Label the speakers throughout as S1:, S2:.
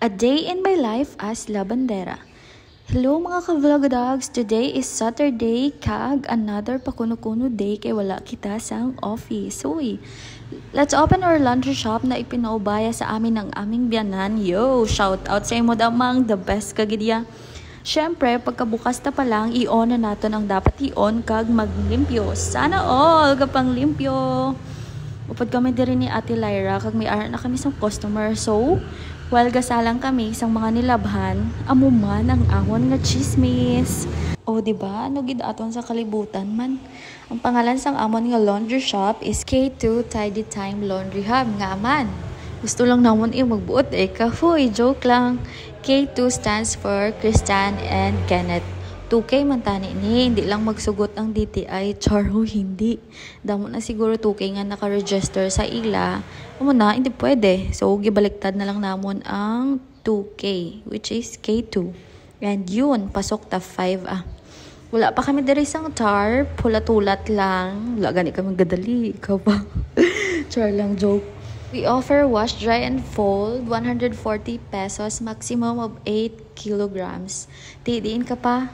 S1: A day in my life as labandera. Hello mga ka-vlog dogs! Today is Saturday kag another pakuno-kuno day kay wala kita sang office. Uy, let's open our laundry shop na ipinaubaya sa amin ng aming biyanan. Yo, shout out sa imo damang the best kagidya. Syempre, pagkabukas na pa lang, i-on na natin ang dapat i-on kag maglimpyo. Sana all kapang limpyo. Upad kami diri ni Ate Lyra kag may ara na kami sa customer. So, while gasalang kami sang mga nilabhan, amuman ang ahon nga chismis. O diba, ano gid aton sa kalibutan man. Ang pangalan sang amon nga laundry shop is K2 Tidy Time Laundry Hub nga man. Gusto lang namon magbuot kahoy, joke lang. K2 stands for Christian and Kenneth. 2K man tani ni, hindi lang magsugot ang DTI, charo hindi. Damo na siguro 2K nga naka-register sa ila. Amo na, hindi pwede. So, gibaliktad na lang namon ang 2K, which is K2. And yun, pasok ta 5 Wala pa kami diri sang tar, pulat-ulat lang. Wala gani kami gadali, ikaw ba? Char lang, joke. We offer wash, dry, and fold, 140 pesos, maximum of 8 kilograms. Tidiin ka pa.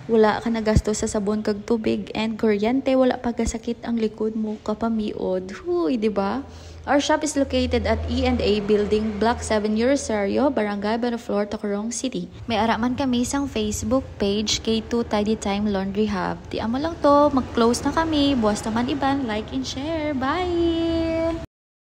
S1: Wala ka nagasto sa sabon kag tubig and kuryente, wala pagkasakit ang likod mo kapamiod. Huy, di ba? Our shop is located at E&A Building, Block 7, Rosario, Barangay Banaflor, Tacurong City. May araman kami sang Facebook page, K2 Tidy Time Laundry Hub. Di amo lang to, mag-close na kami. Buwas naman iban, like and share. Bye!